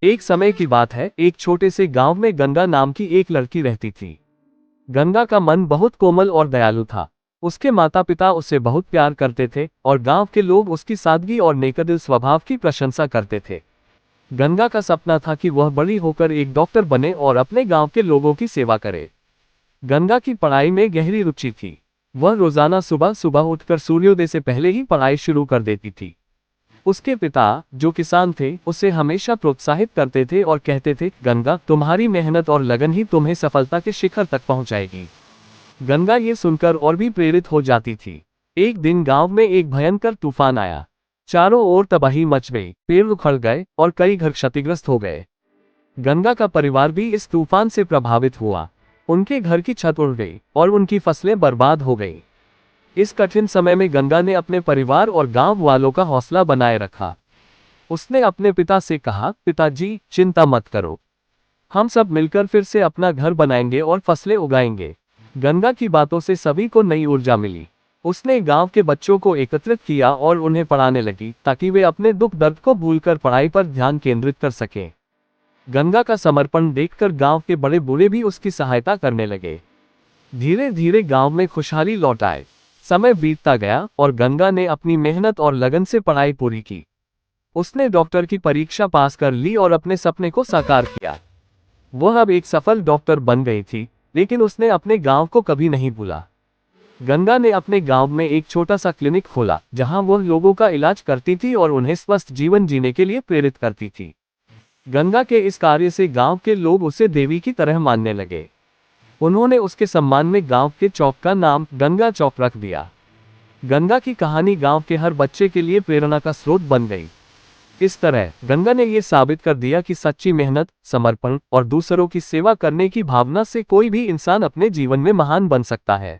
एक समय की बात है, एक छोटे से गांव में गंगा नाम की एक लड़की रहती थी। गंगा का मन बहुत कोमल और दयालु था। उसके माता पिता उसे बहुत प्यार करते थे और गांव के लोग उसकी सादगी और नेकदिल स्वभाव की प्रशंसा करते थे। गंगा का सपना था कि वह बड़ी होकर एक डॉक्टर बने और अपने गांव के लोगों की सेवा करे। गंगा की पढ़ाई में गहरी रुचि थी। वह रोजाना सुबह सुबह उठकर सूर्योदय से पहले ही पढ़ाई शुरू कर देती थी। उसके पिता, जो किसान थे, उसे हमेशा प्रोत्साहित करते थे और कहते थे, गंगा, तुम्हारी मेहनत और लगन ही तुम्हें सफलता के शिखर तक पहुंचाएगी। गंगा ये सुनकर और भी प्रेरित हो जाती थी। एक दिन गांव में एक भयंकर तूफान आया। चारों ओर तबाही मच गई, पेड़ उखड़ गए और कई घर क्षतिग्रस्त हो गए। गंगा का परिवार भी इस तूफान से प्रभावित हुआ। उनके घर की छत उड़ गई और उनकी फसलें बर्बाद हो गई। इस कठिन समय में गंगा ने अपने परिवार और गांव वालों का हौसला बनाए रखा। उसने अपने पिता से कहा, पिताजी, चिंता मत करो। हम सब मिलकर फिर से अपना घर बनाएंगे और फसलें उगाएंगे। गंगा की बातों से सभी को नई ऊर्जा मिली। उसने गांव के बच्चों को एकत्रित किया और उन्हें पढ़ाने लगी, ताकि वे अपने दुख दर्द को भूलकर पढ़ाई पर ध्यान केंद्रित कर सकें। गंगा का समर्पण देखकर गांव के बड़े बूढ़े भी उसकी सहायता करने लगे। धीरे धीरे गांव में खुशहाली लौट आए। समय बीतता गया और गंगा ने अपनी मेहनत और लगन से पढ़ाई पूरी की। उसने डॉक्टर की परीक्षा पास कर ली और अपने सपने को साकार किया। वह अब एक सफल डॉक्टर बन गई थी, लेकिन उसने अपने गांव को कभी नहीं भूला। गंगा ने अपने गांव में एक छोटा सा क्लिनिक खोला, जहां वह लोगों का इलाज करती थी और उन्हें स्वस्थ जीवन जीने के लिए प्रेरित करती थी। गंगा के इस कार्य से गांव के लोग उसे देवी की तरह मानने लगे। उन्होंने उसके सम्मान में गांव के चौक का नाम गंगा चौक रख दिया। गंगा की कहानी गांव के हर बच्चे के लिए प्रेरणा का स्रोत बन गई। इस तरह गंगा ने यह साबित कर दिया कि सच्ची मेहनत, समर्पण और दूसरों की सेवा करने की भावना से कोई भी इंसान अपने जीवन में महान बन सकता है।